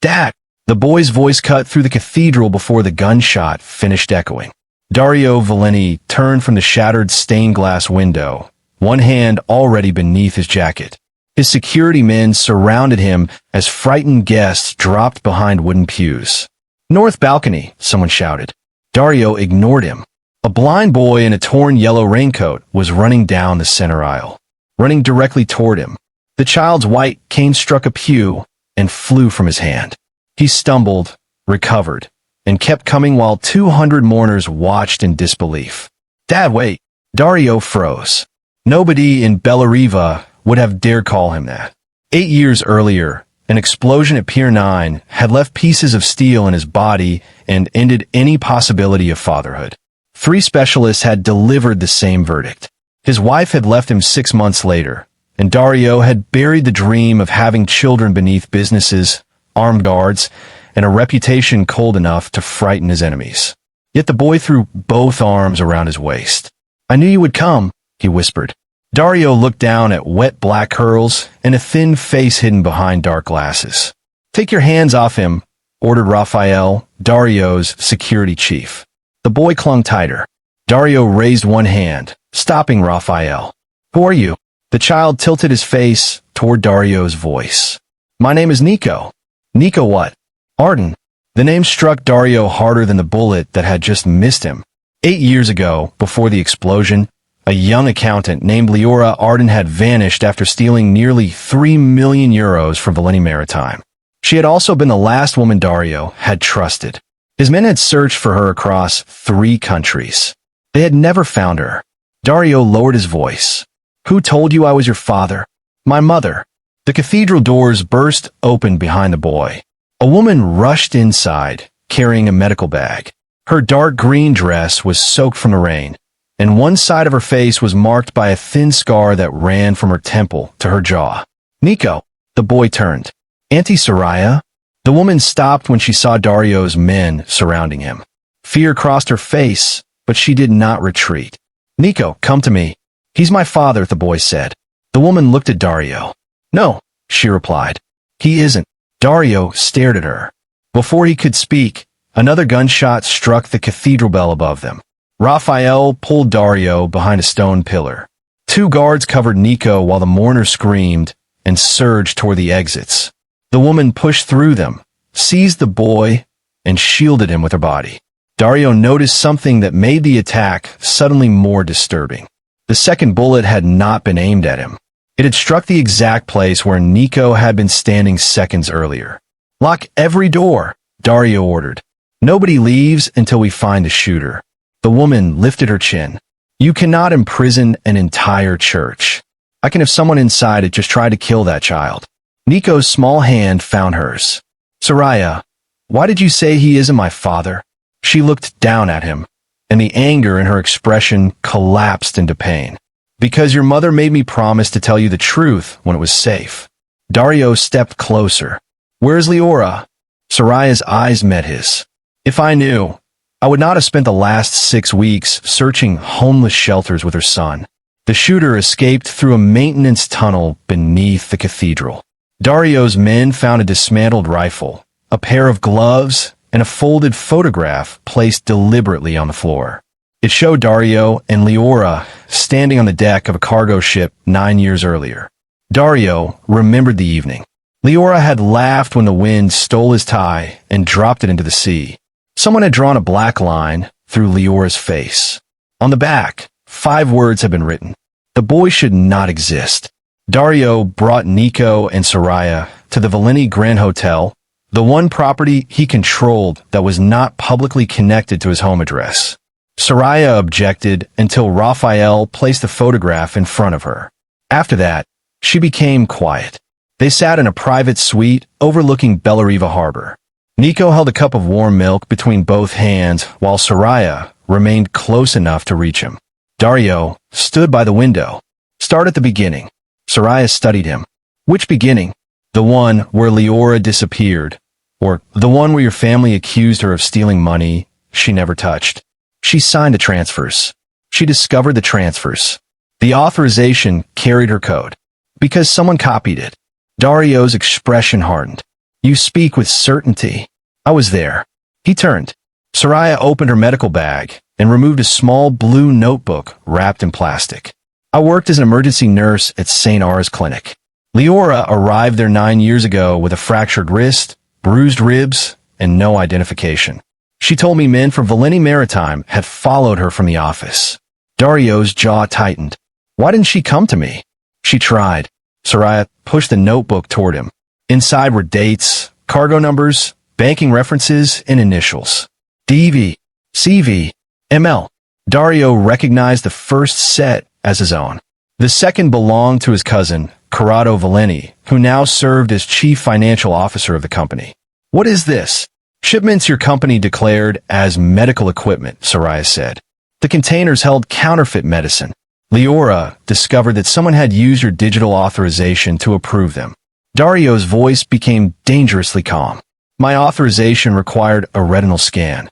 Dad! The boy's voice cut through the cathedral before the gunshot finished echoing. Dario Valeni turned from the shattered stained glass window, one hand already beneath his jacket. His security men surrounded him as frightened guests dropped behind wooden pews. "North balcony," someone shouted. Dario ignored him. A blind boy in a torn yellow raincoat was running down the center aisle, running directly toward him. The child's white cane struck a pew and flew from his hand. He stumbled, recovered, and kept coming while 200 mourners watched in disbelief. "Dad, wait!" Dario froze. Nobody in Bellariva would have dared call him that. 8 years earlier, an explosion at Pier 9 had left pieces of steel in his body and ended any possibility of fatherhood. 3 specialists had delivered the same verdict. His wife had left him 6 months later, and Dario had buried the dream of having children beneath businesses, armed guards, and a reputation cold enough to frighten his enemies. Yet the boy threw both arms around his waist. "I knew you would come," he whispered. Dario looked down at wet black curls and a thin face hidden behind dark glasses. "Take your hands off him," ordered Raphael, Dario's security chief. The boy clung tighter. Dario raised one hand, stopping Raphael. "Who are you?" The child tilted his face toward Dario's voice. "My name is Nico." "Nico what?" "Arden." The name struck Dario harder than the bullet that had just missed him. 8 years ago, before the explosion, a young accountant named Leora Arden had vanished after stealing nearly 3 million euros from Valeni Maritime. She had also been the last woman Dario had trusted. His men had searched for her across 3 countries. They had never found her. Dario lowered his voice. "Who told you I was your father?" "My mother." The cathedral doors burst open behind the boy. A woman rushed inside, carrying a medical bag. Her dark green dress was soaked from the rain, and one side of her face was marked by a thin scar that ran from her temple to her jaw. "Nico." The boy turned. "Auntie Soraya?" The woman stopped when she saw Dario's men surrounding him. Fear crossed her face, but she did not retreat. "Nico, come to me." "He's my father," the boy said. The woman looked at Dario. "No," she replied. "He isn't." Dario stared at her. Before he could speak, another gunshot struck the cathedral bell above them. Raphael pulled Dario behind a stone pillar. 2 guards covered Nico while the mourners screamed and surged toward the exits. The woman pushed through them, seized the boy, and shielded him with her body. Dario noticed something that made the attack suddenly more disturbing. The second bullet had not been aimed at him. It had struck the exact place where Nico had been standing seconds earlier. "Lock every door," Dario ordered. "Nobody leaves until we find the shooter." The woman lifted her chin. "You cannot imprison an entire church. I can if someone inside had just tried to kill that child." Nico's small hand found hers. "Soraya, why did you say he isn't my father?" She looked down at him, and the anger in her expression collapsed into pain. "Because your mother made me promise to tell you the truth when it was safe." Dario stepped closer. "Where's Leora?" Soraya's eyes met his. "If I knew, I would not have spent the last 6 weeks searching homeless shelters with her son." The shooter escaped through a maintenance tunnel beneath the cathedral. Dario's men found a dismantled rifle, a pair of gloves, and a folded photograph placed deliberately on the floor. It showed Dario and Leora standing on the deck of a cargo ship 9 years earlier. Dario remembered the evening. Leora had laughed when the wind stole his tie and dropped it into the sea. Someone had drawn a black line through Leora's face. On the back, 5 words had been written. The boy should not exist. Dario brought Nico and Soraya to the Valeni Grand Hotel, the one property he controlled that was not publicly connected to his home address. Soraya objected until Raphael placed the photograph in front of her. After that, she became quiet. They sat in a private suite overlooking Bellariva Harbor. Nico held a cup of warm milk between both hands while Soraya remained close enough to reach him. Dario stood by the window. "Start at the beginning." Soraya studied him. "Which beginning? The one where Leora disappeared, or the one where your family accused her of stealing money she never touched?" She signed the transfers. She discovered the transfers. The authorization carried her code. Because someone copied it. Dario's expression hardened. You speak with certainty. I was there. He turned. Soraya opened her medical bag and removed a small blue notebook wrapped in plastic. I worked as an emergency nurse at St. R's clinic. Leora arrived there 9 years ago with a fractured wrist, bruised ribs, and no identification. She told me men from Valeni Maritime had followed her from the office. Dario's jaw tightened. Why didn't she come to me? She tried. Soraya pushed the notebook toward him. Inside were dates, cargo numbers, banking references, and initials. DV, CV, ML. Dario recognized the first set as his own. The second belonged to his cousin, Corrado Valeni, who now served as chief financial officer of the company. What is this? Shipments your company declared as medical equipment, Soraya said. The containers held counterfeit medicine. Leora discovered that someone had used your digital authorization to approve them. Dario's voice became dangerously calm. My authorization required a retinal scan.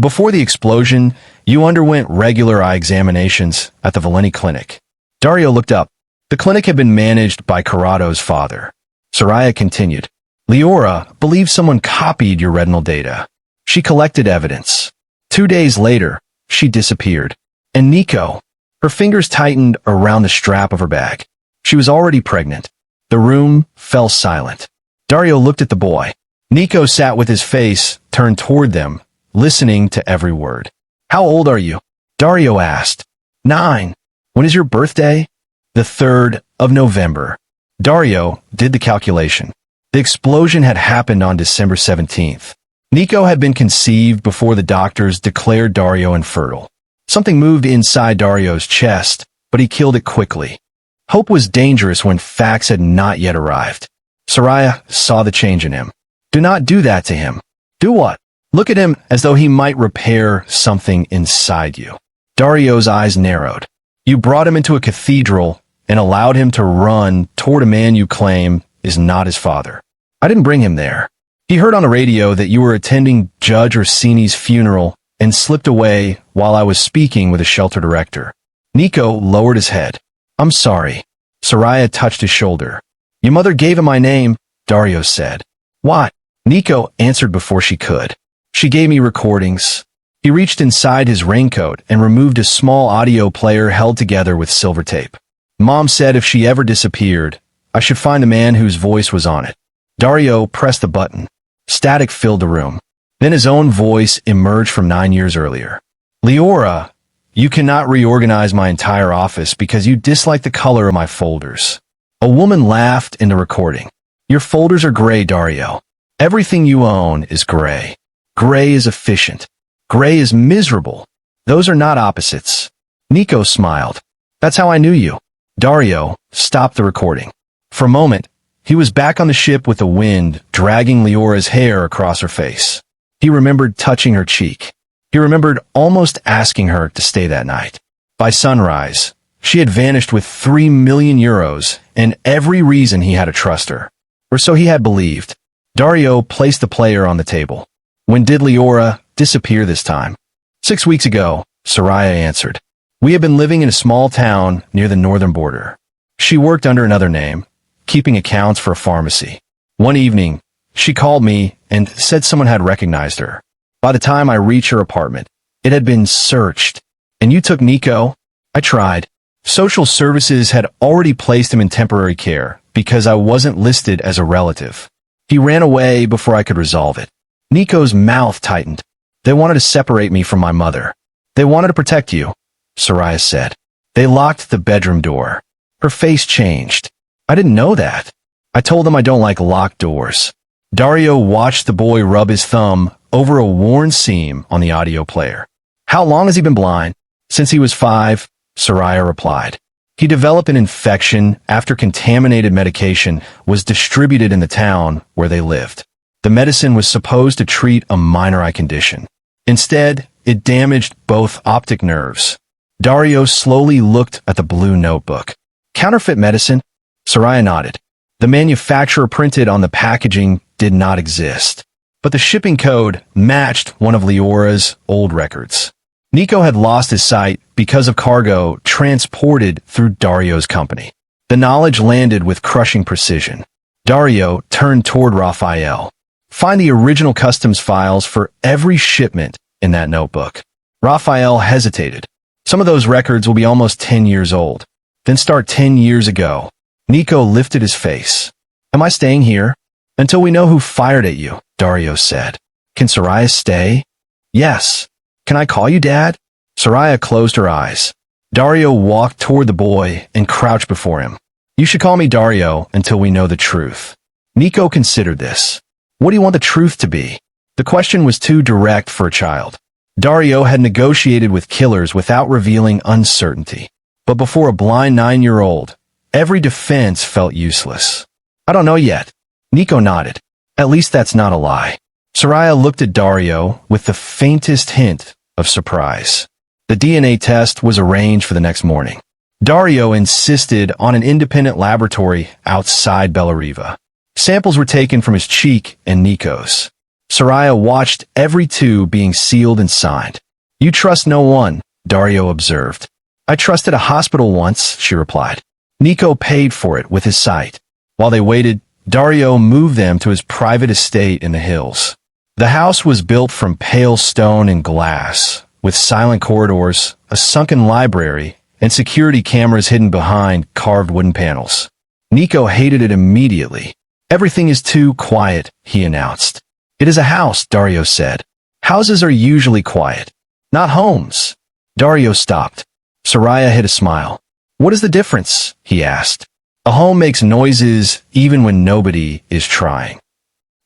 Before the explosion, you underwent regular eye examinations at the Valeni clinic. Dario looked up. The clinic had been managed by Corrado's father. Soraya continued. Leora believed someone copied your retinal data. She collected evidence. 2 days later, she disappeared. And Nico, her fingers tightened around the strap of her bag. She was already pregnant. The room fell silent. Dario looked at the boy. Nico sat with his face turned toward them, listening to every word. How old are you? Dario asked. 9. When is your birthday? The 3rd of November. Dario did the calculation. The explosion had happened on December 17th. Nico had been conceived before the doctors declared Dario infertile. Something moved inside Dario's chest, but he killed it quickly. Hope was dangerous when facts had not yet arrived. Soraya saw the change in him. Do not do that to him. Do what? Look at him as though he might repair something inside you. Dario's eyes narrowed. You brought him into a cathedral and allowed him to run toward a man you claim is not his father. I didn't bring him there. He heard on the radio that you were attending Judge Orsini's funeral and slipped away while I was speaking with a shelter director. Nico lowered his head. I'm sorry. Soraya touched his shoulder. Your mother gave him my name, Dario said. What? Nico answered before she could. She gave me recordings. He reached inside his raincoat and removed a small audio player held together with silver tape. Mom said if she ever disappeared, I should find the man whose voice was on it. Dario pressed the button. Static filled the room. Then his own voice emerged from 9 years earlier. Leora, you cannot reorganize my entire office because you dislike the color of my folders. A woman laughed in the recording. Your folders are gray, Dario. Everything you own is gray. Gray is efficient. Gray is miserable. Those are not opposites. Nico smiled. That's how I knew you. Dario stopped the recording. For a moment, he was back on the ship with the wind dragging Leora's hair across her face. He remembered touching her cheek. He remembered almost asking her to stay that night. By sunrise, she had vanished with 3 million euros and every reason he had to trust her. Or so he had believed. Dario placed the player on the table. When did Leora disappear this time? 6 weeks ago, Soraya answered. We had been living in a small town near the northern border. She worked under another name, keeping accounts for a pharmacy. One evening, she called me and said someone had recognized her. By the time I reached her apartment, it had been searched. And you took Nico? I tried. Social services had already placed him in temporary care because I wasn't listed as a relative. He ran away before I could resolve it. Nico's mouth tightened. They wanted to separate me from my mother. They wanted to protect you, Soraya said. They locked the bedroom door. Her face changed. I didn't know that. I told them I don't like locked doors. Dario watched the boy rub his thumb over a worn seam on the audio player. How long has he been blind? Since he was 5, Soraya replied. He developed an infection after contaminated medication was distributed in the town where they lived. The medicine was supposed to treat a minor eye condition. Instead, it damaged both optic nerves. Dario slowly looked at the blue notebook. Counterfeit medicine? Soraya nodded. The manufacturer printed on the packaging did not exist, but the shipping code matched one of Leora's old records. Nico had lost his sight because of cargo transported through Dario's company. The knowledge landed with crushing precision. Dario turned toward Raphael. Find the original customs files for every shipment in that notebook. Raphael hesitated. Some of those records will be almost 10 years old. Then start 10 years ago. Nico lifted his face. Am I staying here? Until we know who fired at you, Dario said. Can Soraya stay? Yes. Can I call you Dad? Soraya closed her eyes. Dario walked toward the boy and crouched before him. You should call me Dario until we know the truth. Nico considered this. What do you want the truth to be? The question was too direct for a child. Dario had negotiated with killers without revealing uncertainty. But before a blind 9-year-old, every defense felt useless. I don't know yet. Nico nodded. At least that's not a lie. Soraya looked at Dario with the faintest hint of surprise. The DNA test was arranged for the next morning. Dario insisted on an independent laboratory outside Bellariva. Samples were taken from his cheek and Nico's. Soraya watched every tube being sealed and signed. You trust no one, Dario observed. I trusted a hospital once, she replied. Nico paid for it with his sight. While they waited, Dario moved them to his private estate in the hills. The house was built from pale stone and glass, with silent corridors, a sunken library, and security cameras hidden behind carved wooden panels. Nico hated it immediately. Everything is too quiet, he announced. It is a house, Dario said. Houses are usually quiet, not homes. Dario stopped. Soraya hid a smile. What is the difference? He asked. A home makes noises even when nobody is trying.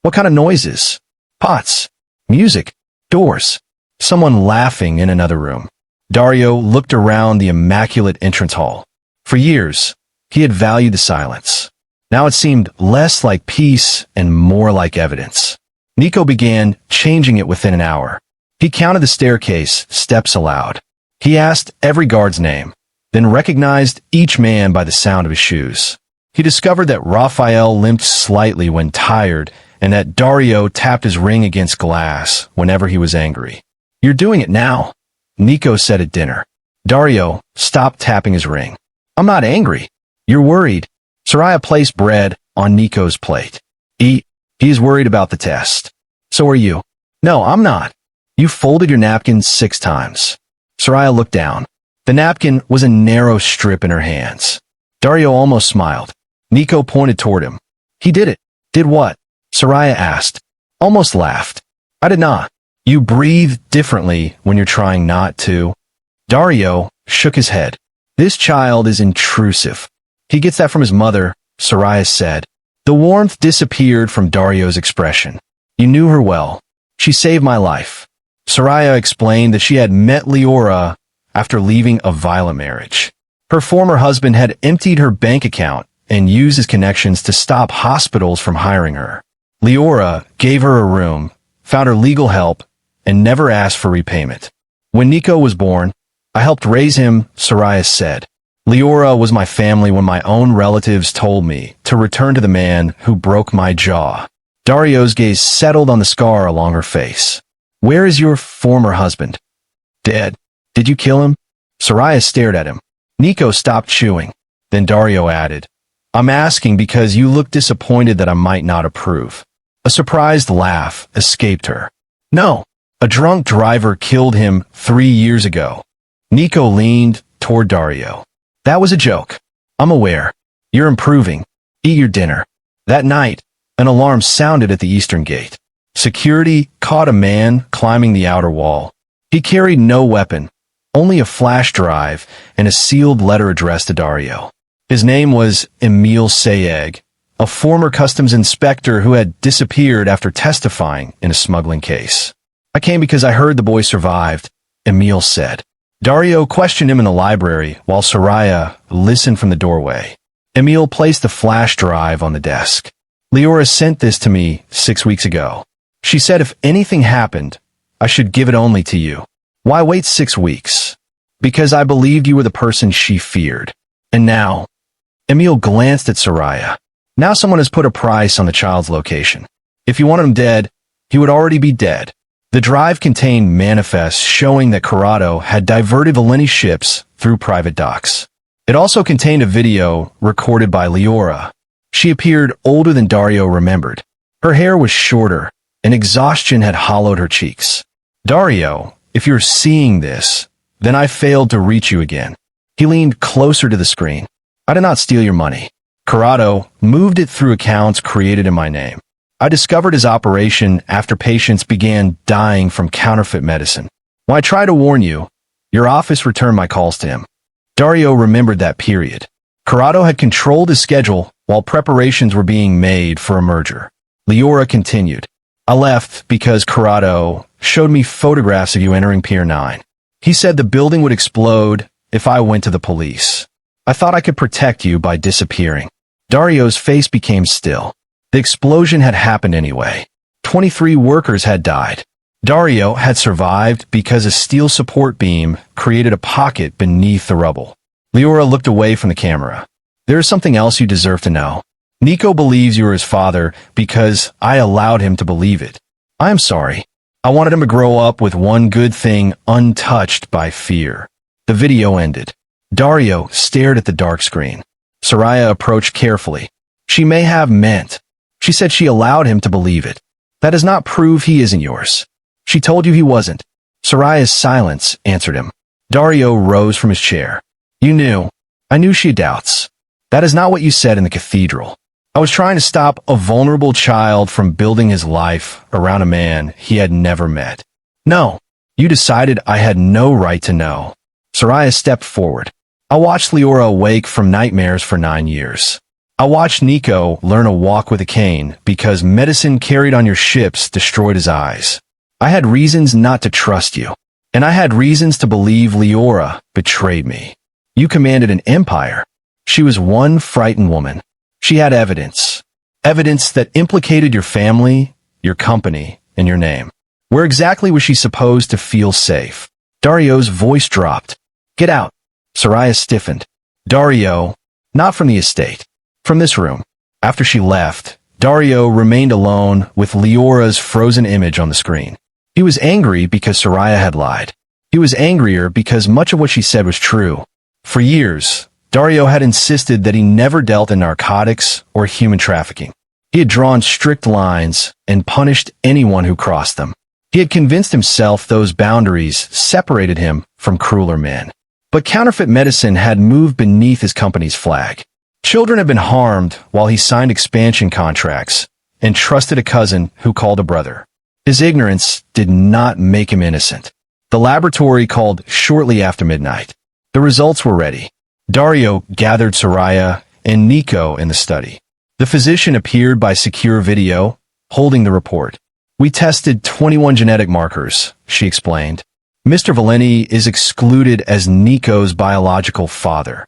What kind of noises? Pots, music, doors, someone laughing in another room. Dario looked around the immaculate entrance hall. For years, he had valued the silence. Now it seemed less like peace and more like evidence. Nico began changing it within an hour. He counted the staircase, steps aloud. He asked every guard's name, then recognized each man by the sound of his shoes. He discovered that Raphael limped slightly when tired and that Dario tapped his ring against glass whenever he was angry. You're doing it now, Nico said at dinner. Dario stopped tapping his ring. I'm not angry. You're worried. Soraya placed bread on Nico's plate. Eat. He's worried about the test. So are you. No, I'm not. You folded your napkin 6 times. Soraya looked down. The napkin was a narrow strip in her hands. Dario almost smiled. Nico pointed toward him. He did it. Did what? Soraya asked. Almost laughed. I did not. You breathe differently when you're trying not to. Dario shook his head. This child is intrusive. He gets that from his mother, Soraya said. The warmth disappeared from Dario's expression. You knew her well. She saved my life. Soraya explained that she had met Leora after leaving a violent marriage. Her former husband had emptied her bank account and used his connections to stop hospitals from hiring her. Leora gave her a room, found her legal help, and never asked for repayment. When Nico was born, I helped raise him, Soraya said. Leora was my family when my own relatives told me to return to the man who broke my jaw. Dario's gaze settled on the scar along her face. Where is your former husband? Dead. Did you kill him? Soraya stared at him. Nico stopped chewing. Then Dario added, I'm asking because you look disappointed that I might not approve. A surprised laugh escaped her. No, a drunk driver killed him 3 years ago. Nico leaned toward Dario. That was a joke. I'm aware. You're improving. Eat your dinner. That night, an alarm sounded at the eastern gate. Security caught a man climbing the outer wall. He carried no weapon, only a flash drive and a sealed letter addressed to Dario. His name was Emil Sayeg, a former customs inspector who had disappeared after testifying in a smuggling case. I came because I heard the boy survived, Emil said. Dario questioned him in the library while Soraya listened from the doorway. Emil placed the flash drive on the desk. Leora sent this to me 6 weeks ago. She said if anything happened, I should give it only to you. Why wait 6 weeks? Because I believed you were the person she feared. And now, Emil glanced at Soraya. Now someone has put a price on the child's location. If you wanted him dead, he would already be dead. The drive contained manifests showing that Corrado had diverted Valeni ships through private docks. It also contained a video recorded by Leora. She appeared older than Dario remembered. Her hair was shorter, and exhaustion had hollowed her cheeks. Dario, if you're seeing this, then I failed to reach you again. He leaned closer to the screen. I did not steal your money. Corrado moved it through accounts created in my name. I discovered his operation after patients began dying from counterfeit medicine. When I tried to warn you, your office returned my calls to him. Dario remembered that period. Corrado had controlled his schedule while preparations were being made for a merger. Leora continued. I left because Corrado showed me photographs of you entering Pier 9. He said the building would explode if I went to the police. I thought I could protect you by disappearing. Dario's face became still. The explosion had happened anyway. 23 workers had died. Dario had survived because a steel support beam created a pocket beneath the rubble. Leora looked away from the camera. There is something else you deserve to know. Nico believes you are his father because I allowed him to believe it. I am sorry. I wanted him to grow up with one good thing untouched by fear. The video ended. Dario stared at the dark screen. Soraya approached carefully. She may have meant. She said she allowed him to believe it. That does not prove he isn't yours. She told you he wasn't. Soraya's silence answered him. Dario rose from his chair. You knew. I knew she had doubts. That is not what you said in the cathedral. I was trying to stop a vulnerable child from building his life around a man he had never met. No, you decided I had no right to know. Soraya stepped forward. I watched Leora awake from nightmares for 9 years. I watched Nico learn to walk with a cane because medicine carried on your ships destroyed his eyes. I had reasons not to trust you, and I had reasons to believe Leora betrayed me. You commanded an empire. She was one frightened woman. She had evidence. Evidence that implicated your family, your company, and your name. Where exactly was she supposed to feel safe? Dario's voice dropped. Get out. Soraya stiffened. Dario, not from the estate. From this room. After she left, Dario remained alone with Leora's frozen image on the screen. He was angry because Soraya had lied. He was angrier because much of what she said was true. For years, Dario had insisted that he never dealt in narcotics or human trafficking. He had drawn strict lines and punished anyone who crossed them. He had convinced himself those boundaries separated him from crueler men. But counterfeit medicine had moved beneath his company's flag. Children had been harmed while he signed expansion contracts and trusted a cousin who called a brother. His ignorance did not make him innocent. The laboratory called shortly after midnight. The results were ready. Dario gathered Soraya and Nico in the study. The physician appeared by secure video, holding the report. We tested 21 genetic markers, she explained. Mr. Valeni is excluded as Nico's biological father.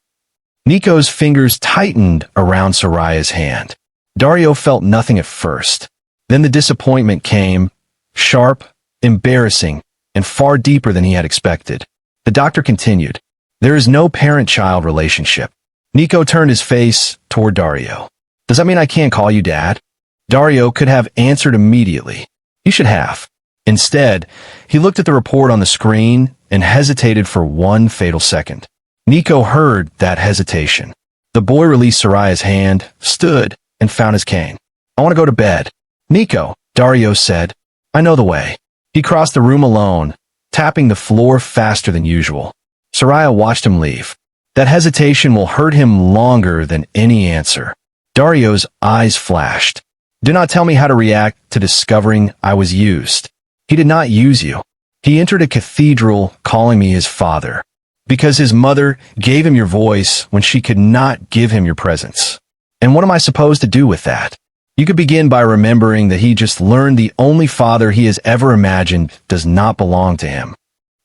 Nico's fingers tightened around Soraya's hand. Dario felt nothing at first. Then the disappointment came, sharp, embarrassing, and far deeper than he had expected. The doctor continued. There is no parent-child relationship. Nico turned his face toward Dario. Does that mean I can't call you Dad? Dario could have answered immediately. You should have. Instead, he looked at the report on the screen and hesitated for one fatal second. Nico heard that hesitation. The boy released Soraya's hand, stood, and found his cane. I want to go to bed. Nico, Dario said. I know the way. He crossed the room alone, tapping the floor faster than usual. Soraya watched him leave. That hesitation will hurt him longer than any answer. Dario's eyes flashed. Do not tell me how to react to discovering I was used. He did not use you. He entered a cathedral calling me his father. Because his mother gave him your voice when she could not give him your presence. And what am I supposed to do with that? You could begin by remembering that he just learned the only father he has ever imagined does not belong to him.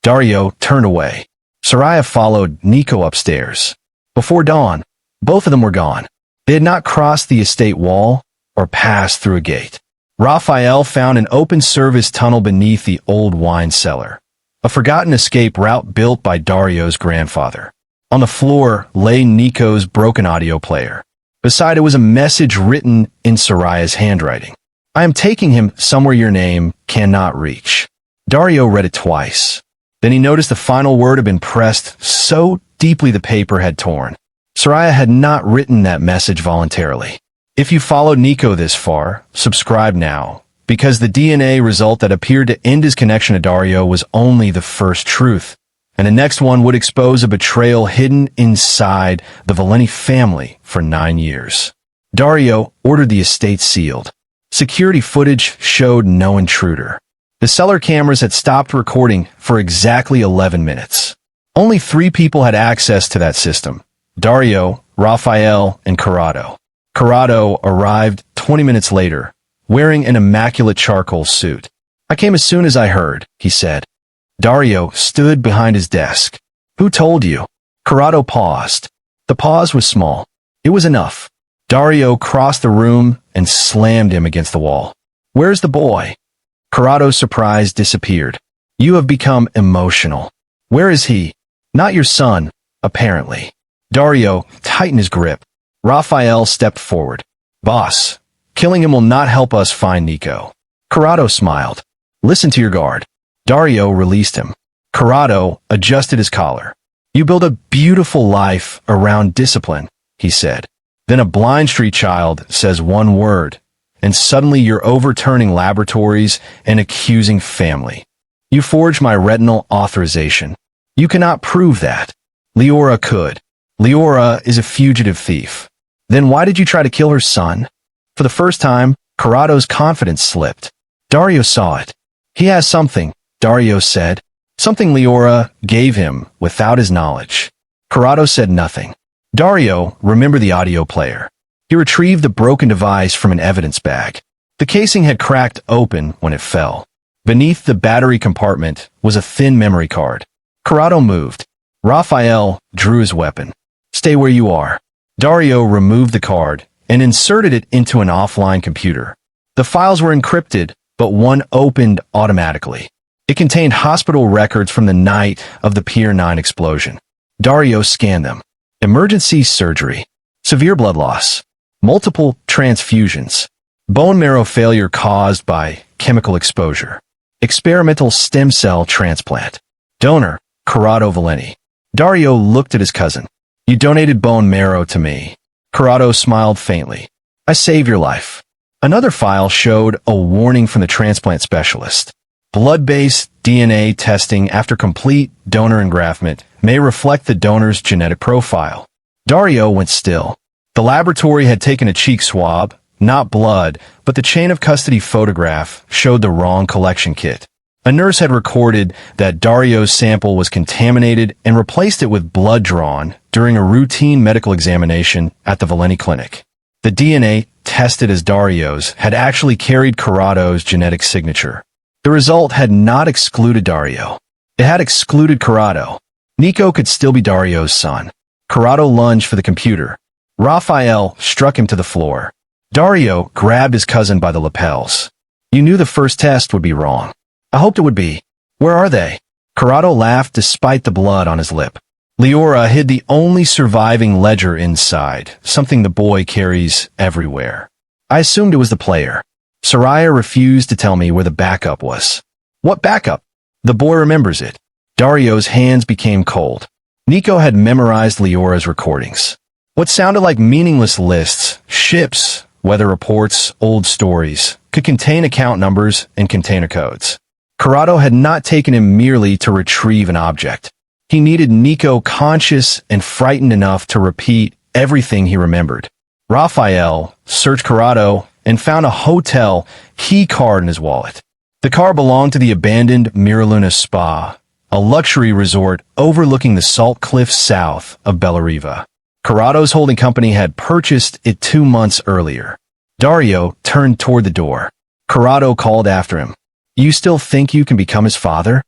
Dario turned away. Soraya followed Nico upstairs. Before dawn, both of them were gone. They had not crossed the estate wall or passed through a gate. Raphael found an open-service tunnel beneath the old wine cellar, a forgotten escape route built by Dario's grandfather. On the floor lay Nico's broken audio player. Beside it was a message written in Soraya's handwriting. I am taking him somewhere your name cannot reach. Dario read it twice. Then he noticed the final word had been pressed so deeply the paper had torn. Soraya had not written that message voluntarily. If you followed Nico this far, subscribe now, because the DNA result that appeared to end his connection to Dario was only the first truth, and the next one would expose a betrayal hidden inside the Valenti family for 9 years. Dario ordered the estate sealed. Security footage showed no intruder. The cellar cameras had stopped recording for exactly 11 minutes. Only 3 people had access to that system: Dario, Raphael, and Corrado. Corrado arrived 20 minutes later, wearing an immaculate charcoal suit. "I came as soon as I heard," he said. Dario stood behind his desk. "Who told you?" Corrado paused. The pause was small. It was enough. Dario crossed the room and slammed him against the wall. "Where's the boy?" Corrado's surprise disappeared. "You have become emotional. Where is he?" "Not your son, apparently." Dario tightened his grip. Raphael stepped forward. "Boss, killing him will not help us find Nico." Corrado smiled. "Listen to your guard." Dario released him. Corrado adjusted his collar. "You build a beautiful life around discipline," he said. "Then a blind street child says one word, and suddenly you're overturning laboratories and accusing family. You forged my retinal authorization. You cannot prove that. Leora could. Leora is a fugitive thief. Then why did you try to kill her son?" For the first time, Corrado's confidence slipped. Dario saw it. "He has something," Dario said. "Something Leora gave him without his knowledge." Corrado said nothing. Dario remembered the audio player. He retrieved the broken device from an evidence bag. The casing had cracked open when it fell. Beneath the battery compartment was a thin memory card. Corrado moved. Raphael drew his weapon. "Stay where you are." Dario removed the card and inserted it into an offline computer. The files were encrypted, but one opened automatically. It contained hospital records from the night of the Pier 9 explosion. Dario scanned them. Emergency surgery. Severe blood loss. Multiple transfusions. Bone marrow failure caused by chemical exposure. Experimental stem cell transplant. Donor, Corrado Valenti. Dario looked at his cousin. "You donated bone marrow to me." Corrado smiled faintly. "I saved your life." Another file showed a warning from the transplant specialist. Blood-based DNA testing after complete donor engraftment may reflect the donor's genetic profile. Dario went still. The laboratory had taken a cheek swab, not blood, but the chain of custody photograph showed the wrong collection kit. A nurse had recorded that Dario's sample was contaminated and replaced it with blood drawn during a routine medical examination at the Valenti clinic. The DNA tested as Dario's had actually carried Corrado's genetic signature. The result had not excluded Dario. It had excluded Corrado. Nico could still be Dario's son. Corrado lunged for the computer. Raphael struck him to the floor. Dario grabbed his cousin by the lapels. "You knew the first test would be wrong. I hoped it would be. Where are they?" Corrado laughed despite the blood on his lip. Leora hid the only surviving ledger inside, something the boy carries everywhere. "I assumed it was the player. Soraya refused to tell me where the backup was." "What backup?" "The boy remembers it." Dario's hands became cold. Nico had memorized Leora's recordings. What sounded like meaningless lists, ships, weather reports, old stories, could contain account numbers and container codes. Corrado had not taken him merely to retrieve an object. He needed Nico conscious and frightened enough to repeat everything he remembered. Raphael searched Corrado and found a hotel key card in his wallet. The car belonged to the abandoned Miraluna Spa, a luxury resort overlooking the salt cliffs south of Bellariva. Corrado's holding company had purchased it 2 months earlier. Dario turned toward the door. Corrado called after him. "You still think you can become his father?"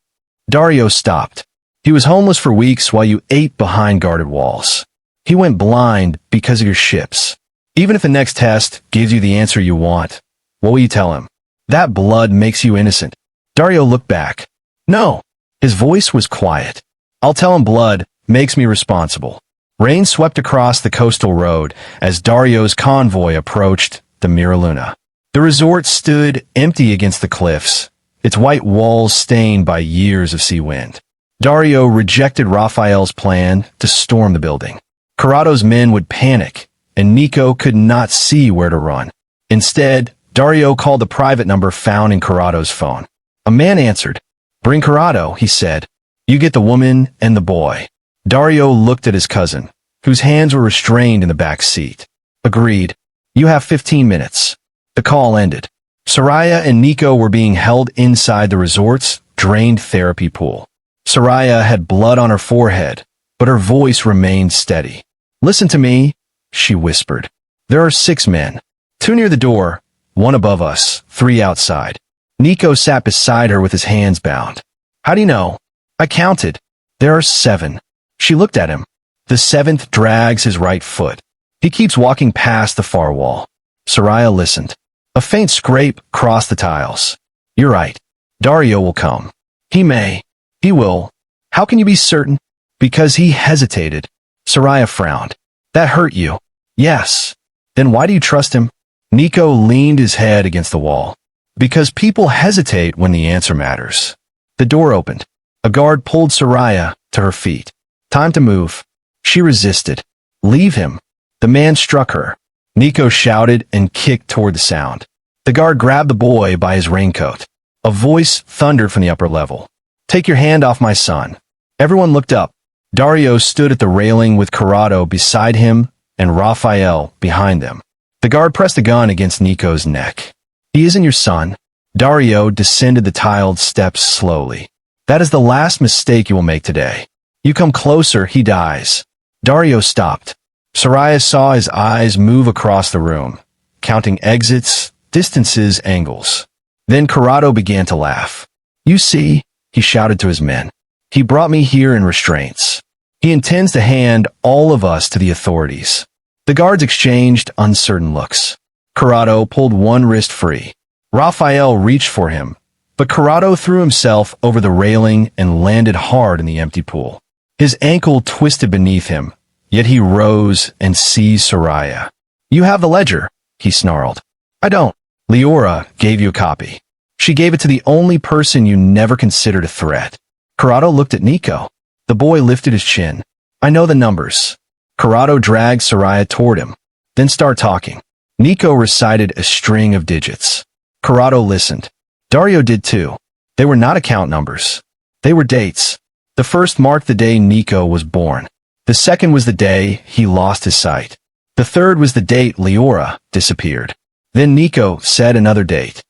Dario stopped. "He was homeless for weeks while you ate behind guarded walls. He went blind because of your ships. Even if the next test gives you the answer you want, what will you tell him? That blood makes you innocent." Dario looked back. "No." His voice was quiet. "I'll tell him blood makes me responsible." Rain swept across the coastal road as Dario's convoy approached the Miraluna. The resort stood empty against the cliffs, its white walls stained by years of sea wind. Dario rejected Raphael's plan to storm the building. Corrado's men would panic, and Nico could not see where to run. Instead, Dario called the private number found in Corrado's phone. A man answered. "Bring Corrado," he said. "You get the woman and the boy." Dario looked at his cousin, whose hands were restrained in the back seat. Agreed. "You have 15 minutes. The call ended. Soraya and Nico were being held inside the resort's drained therapy pool. Soraya had blood on her forehead, but her voice remained steady. "Listen to me," she whispered. "There are 6 men. 2 near the door, 1 above us, 3 outside." Nico sat beside her with his hands bound. "How do you know?" "I counted. There are 7. She looked at him. "The 7th drags his right foot. He keeps walking past the far wall." Soraya listened. A faint scrape crossed the tiles. "You're right. Dario will come." "He may. He will." "How can you be certain?" "Because he hesitated." Soraya frowned. "That hurt you?" "Yes." "Then why do you trust him?" Nico leaned his head against the wall. "Because people hesitate when the answer matters." The door opened. A guard pulled Soraya to her feet. "Time to move." She resisted. "Leave him." The man struck her. Nico shouted and kicked toward the sound. The guard grabbed the boy by his raincoat. A voice thundered from the upper level. "Take your hand off my son." Everyone looked up. Dario stood at the railing with Corrado beside him and Raphael behind them. The guard pressed a gun against Nico's neck. "He isn't your son." Dario descended the tiled steps slowly. "That is the last mistake you will make today. You come closer, he dies." Dario stopped. Soraya saw his eyes move across the room, counting exits, distances, angles. Then Corrado began to laugh. "You see," he shouted to his men. "He brought me here in restraints. He intends to hand all of us to the authorities." The guards exchanged uncertain looks. Corrado pulled one wrist free. Raphael reached for him, but Corrado threw himself over the railing and landed hard in the empty pool. His ankle twisted beneath him, yet he rose and seized Soraya. "You have the ledger," he snarled. "I don't." "Leora gave you a copy. She gave it to the only person you never considered a threat." Corrado looked at Nico. The boy lifted his chin. "I know the numbers." Corrado dragged Soraya toward him. "Then start talking." Nico recited a string of digits. Corrado listened. Dario did too. They were not account numbers. They were dates. The first marked the day Nico was born. The second was the day he lost his sight. The third was the date Leora disappeared. Then Nico said another date.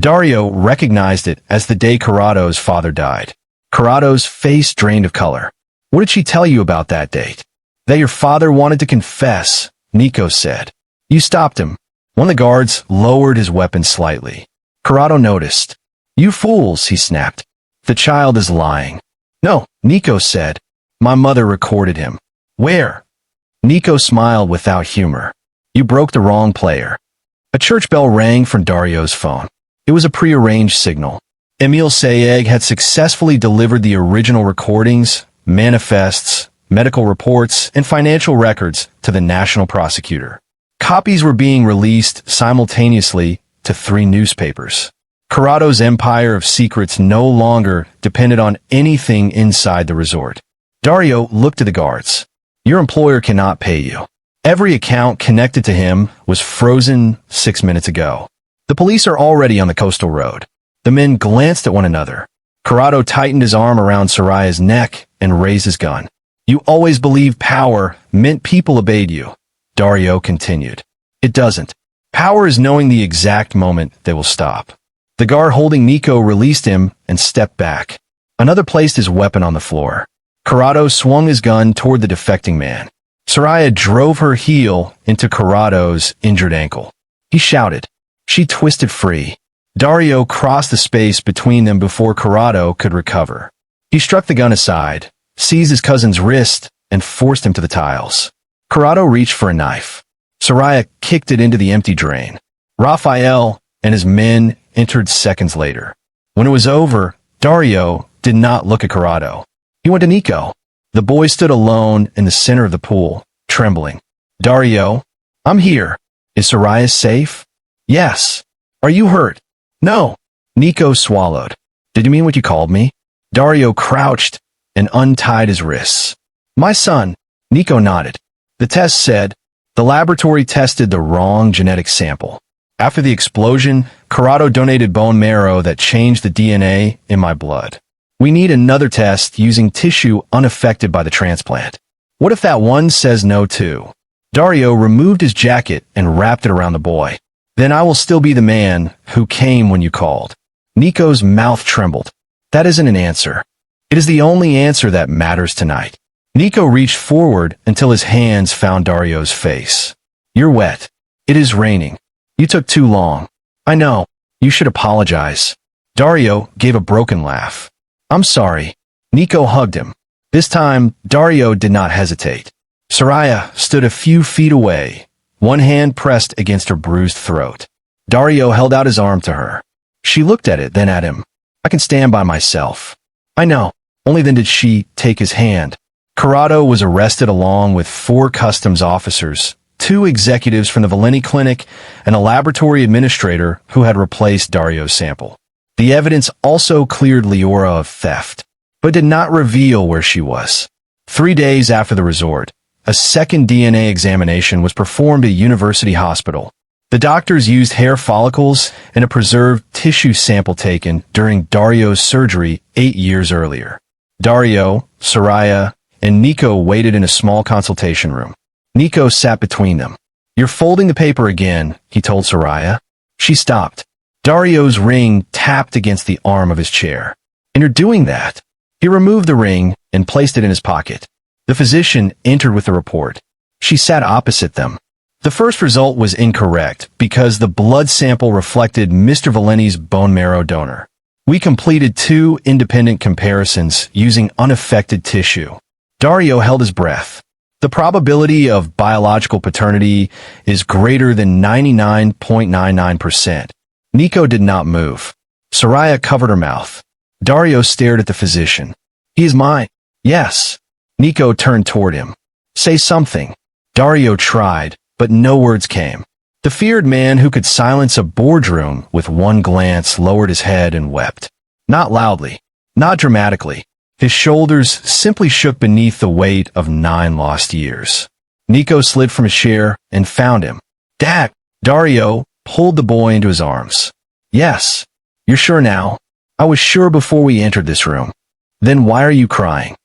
Dario recognized it as the day Corrado's father died. Corrado's face drained of color. "What did she tell you about that date?" "That your father wanted to confess," Nico said. "You stopped him." One of the guards lowered his weapon slightly. Corrado noticed. "You fools," he snapped. "The child is lying." "No," Nico said. "My mother recorded him." "Where?" Nico smiled without humor. "You broke the wrong player." A church bell rang from Dario's phone. It was a prearranged signal. Emil Sayeg had successfully delivered the original recordings, manifests, medical reports, and financial records to the national prosecutor. Copies were being released simultaneously to 3 newspapers. Corrado's empire of secrets no longer depended on anything inside the resort. Dario looked at the guards. "Your employer cannot pay you. Every account connected to him was frozen 6 minutes ago. The police are already on the coastal road." The men glanced at one another. Corrado tightened his arm around Soraya's neck and raised his gun. "You always believed power meant people obeyed you," Dario continued. "It doesn't. Power is knowing the exact moment they will stop." The guard holding Nico released him and stepped back. Another placed his weapon on the floor. Corrado swung his gun toward the defecting man. Soraya drove her heel into Corrado's injured ankle. He shouted. She twisted free. Dario crossed the space between them before Corrado could recover. He struck the gun aside, seized his cousin's wrist, and forced him to the tiles. Corrado reached for a knife. Soraya kicked it into the empty drain. Raphael and his men entered seconds later. When it was over, Dario did not look at Corrado. He went to Nico. The boy stood alone in the center of the pool, trembling. "Dario, I'm here. Is Soraya safe?" "Yes." "Are you hurt?" "No." Nico swallowed. "Did you mean what you called me?" Dario crouched and untied his wrists. "My son." Nico nodded. "The test said The laboratory tested the wrong genetic sample. After the explosion, Corrado donated bone marrow that changed the DNA in my blood. We need another test using tissue unaffected by the transplant. What if that one says no too? Dario removed his jacket and wrapped it around the boy. Then I will still be the man who came when you called. Nico's mouth trembled. That isn't an answer. It is the only answer that matters tonight. Nico reached forward until his hands found Dario's face. You're wet. It is raining. You took too long. I know. You should apologize. Dario gave a broken laugh. I'm sorry. Nico hugged him. This time, Dario did not hesitate. Soraya stood a few feet away, one hand pressed against her bruised throat. Dario held out his arm to her. She looked at it, then at him. I can stand by myself. I know. Only then did she take his hand. Corrado was arrested along with 4 customs officers, 2 executives from the Valeni clinic, and a laboratory administrator who had replaced Dario's sample. The evidence also cleared Leora of theft, but did not reveal where she was. 3 days after the resort, a second DNA examination was performed at a university hospital. The doctors used hair follicles and a preserved tissue sample taken during Dario's surgery 8 years earlier. Dario, Soraya, and Nico waited in a small consultation room. Nico sat between them. You're folding the paper again, he told Soraya. She stopped. Dario's ring tapped against the arm of his chair. And you're doing that. He removed the ring and placed it in his pocket. The physician entered with the report. She sat opposite them. The first result was incorrect because the blood sample reflected Mr. Valeni's bone marrow donor. We completed 2 independent comparisons using unaffected tissue. Dario held his breath. The probability of biological paternity is greater than 99.99%. Nico did not move. Soraya covered her mouth. Dario stared at the physician. He is mine. Yes. Nico turned toward him. Say something. Dario tried, but no words came. The feared man who could silence a boardroom with one glance lowered his head and wept. Not loudly, not dramatically. His shoulders simply shook beneath the weight of 9 lost years. Nico slid from his chair and found him. Dad! Dario pulled the boy into his arms. Yes. You're sure now? I was sure before we entered this room. Then why are you crying?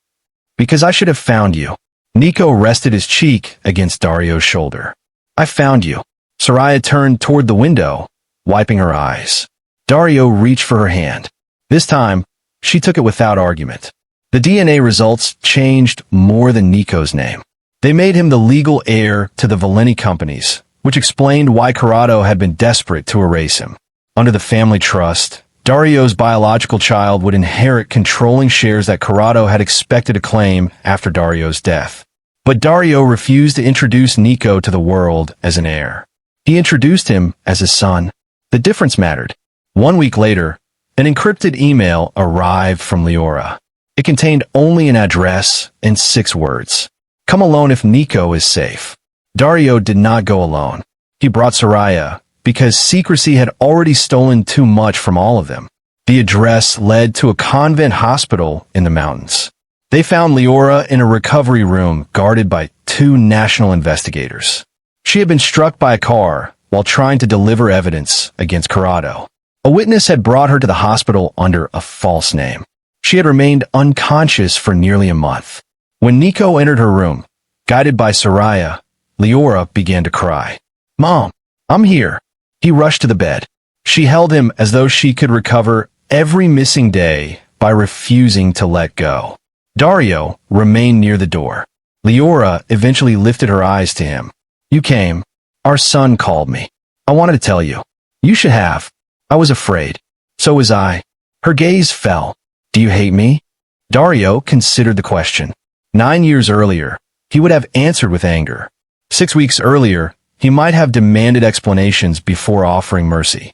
Because I should have found you. Nico rested his cheek against Dario's shoulder. I found you. Soraya turned toward the window, wiping her eyes. Dario reached for her hand. This time, she took it without argument. The DNA results changed more than Nico's name. They made him the legal heir to the Valeni companies, which explained why Corrado had been desperate to erase him. Under the family trust, Dario's biological child would inherit controlling shares that Corrado had expected to claim after Dario's death. But Dario refused to introduce Nico to the world as an heir. He introduced him as his son. The difference mattered. 1 week later, an encrypted email arrived from Leora. It contained only an address and 6 words. Come alone if Nico is safe. Dario did not go alone. He brought Soraya, because secrecy had already stolen too much from all of them. The address led to a convent hospital in the mountains. They found Leora in a recovery room guarded by 2 national investigators. She had been struck by a car while trying to deliver evidence against Corrado. A witness had brought her to the hospital under a false name. She had remained unconscious for nearly a month. When Nico entered her room, guided by Soraya, Leora began to cry. Mom, I'm here. He rushed to the bed. She held him as though she could recover every missing day by refusing to let go. Dario remained near the door. Leora eventually lifted her eyes to him. You came. Our son called me. I wanted to tell you. You should have. I was afraid. So was I. Her gaze fell. Do you hate me? Dario considered the question. 9 years earlier, he would have answered with anger. 6 weeks earlier, he might have demanded explanations before offering mercy.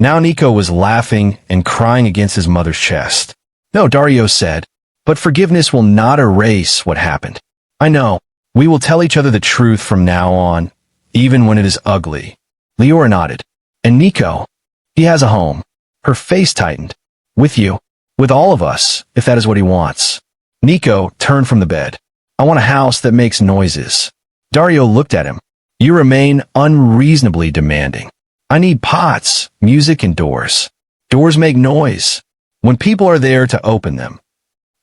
Now Nico was laughing and crying against his mother's chest. No, Dario said, but forgiveness will not erase what happened. I know. We will tell each other the truth from now on, even when it is ugly. Leora nodded. And Nico? He has a home. Her face tightened. With you. With all of us, if that is what he wants. Nico turned from the bed. I want a house that makes noises. Dario looked at him. You remain unreasonably demanding. I need pots, music, and doors. Doors make noise when people are there to open them.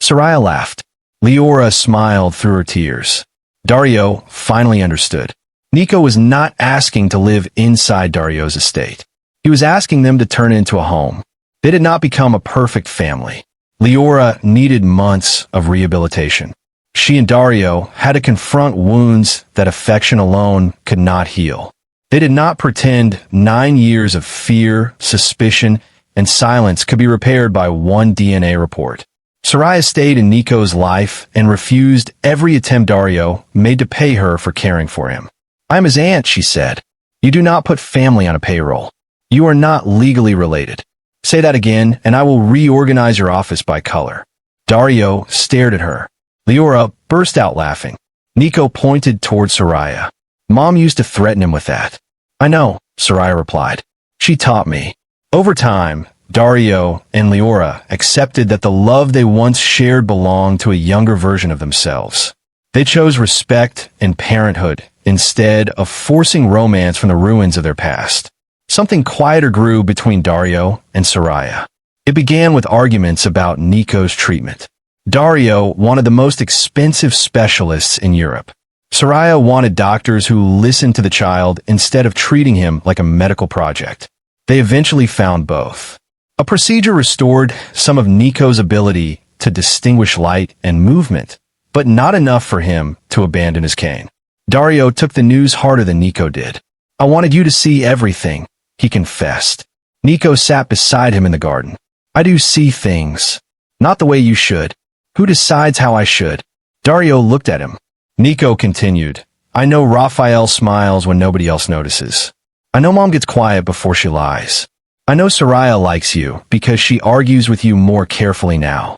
Soraya laughed. Leora smiled through her tears. Dario finally understood. Nico was not asking to live inside Dario's estate. He was asking them to turn it into a home. They did not become a perfect family. Leora needed months of rehabilitation. She and Dario had to confront wounds that affection alone could not heal. They did not pretend 9 years of fear, suspicion, and silence could be repaired by one DNA report. Soraya stayed in Nico's life and refused every attempt Dario made to pay her for caring for him. "I'm his aunt," she said. "You do not put family on a payroll. You are not legally related. Say that again, and I will reorganize your office by color." Dario stared at her. Leora burst out laughing. Nico pointed toward Soraya. "Mom used to threaten him with that." "I know," Soraya replied. "She taught me." Over time, Dario and Leora accepted that the love they once shared belonged to a younger version of themselves. They chose respect and parenthood instead of forcing romance from the ruins of their past. Something quieter grew between Dario and Soraya. It began with arguments about Nico's treatment. Dario wanted the most expensive specialists in Europe. Soraya wanted doctors who listened to the child instead of treating him like a medical project. They eventually found both. A procedure restored some of Nico's ability to distinguish light and movement, but not enough for him to abandon his cane. Dario took the news harder than Nico did. "I wanted you to see everything," he confessed. Nico sat beside him in the garden. "I do see things. Not the way you should. Who decides how I should?" Dario looked at him. Nico continued, "I know Raphael smiles when nobody else notices. I know Mom gets quiet before she lies. I know Soraya likes you because she argues with you more carefully now."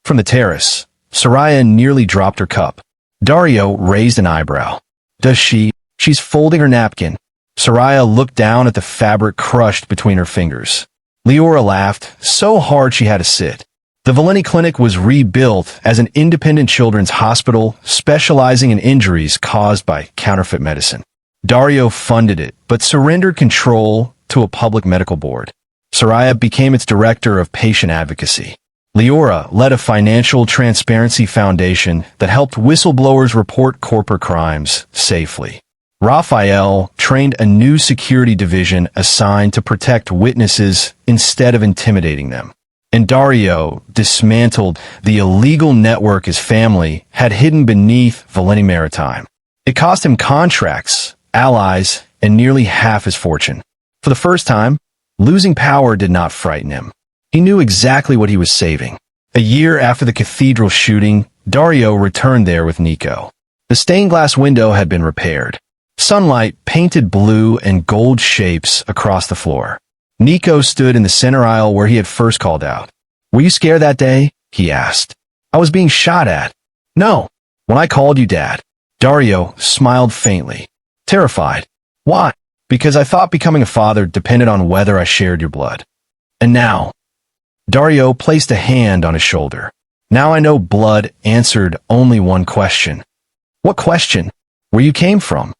From the terrace, Soraya nearly dropped her cup. Dario raised an eyebrow. "Does she?" "She's folding her napkin." Soraya looked down at the fabric crushed between her fingers. Leora laughed so hard she had to sit. The Valeni Clinic was rebuilt as an independent children's hospital specializing in injuries caused by counterfeit medicine. Dario funded it, but surrendered control to a public medical board. Soraya became its director of patient advocacy. Leora led a financial transparency foundation that helped whistleblowers report corporate crimes safely. Raphael trained a new security division assigned to protect witnesses instead of intimidating them. And Dario dismantled the illegal network his family had hidden beneath Valeni Maritime. It cost him contracts, allies, and nearly half his fortune. For the first time, losing power did not frighten him. He knew exactly what he was saving. A year after the cathedral shooting, Dario returned there with Nico. The stained glass window had been repaired. Sunlight painted blue and gold shapes across the floor. Nico stood in the center aisle where he had first called out. "Were you scared that day?" he asked. "I was being shot at." "No. When I called you Dad." Dario smiled faintly. "Terrified." "Why?" "Because I thought becoming a father depended on whether I shared your blood. And now." Dario placed a hand on his shoulder. "Now I know blood answered only one question." "What question?" "Where you came from."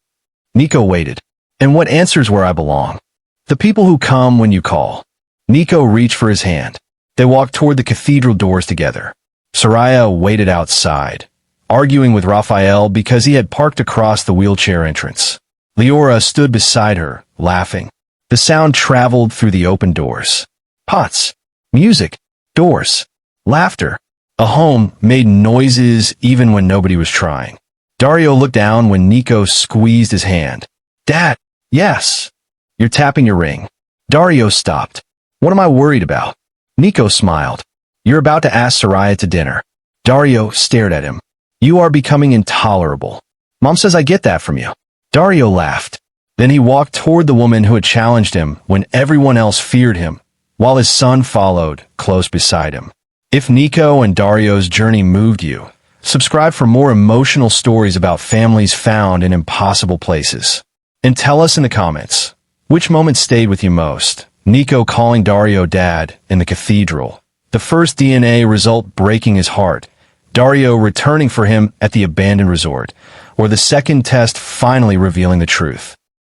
Nico waited. "And what answers where I belong?" "The people who come when you call." Nico reached for his hand. They walked toward the cathedral doors together. Soraya waited outside, arguing with Raphael because he had parked across the wheelchair entrance. Leora stood beside her, laughing. The sound traveled through the open doors. Pots, music, doors, laughter. A home made noises even when nobody was trying. Dario looked down when Nico squeezed his hand. "Dad, yes." "You're tapping your ring." Dario stopped. "What am I worried about?" Nico smiled. "You're about to ask Soraya to dinner." Dario stared at him. "You are becoming intolerable. Mom says I get that from you." Dario laughed. Then he walked toward the woman who had challenged him when everyone else feared him, while his son followed close beside him. If Nico and Dario's journey moved you, subscribe for more emotional stories about families found in impossible places. And tell us in the comments, which moment stayed with you most? Nico calling Dario Dad in the cathedral, the first DNA result breaking his heart, Dario returning for him at the abandoned resort, or the second test finally revealing the truth?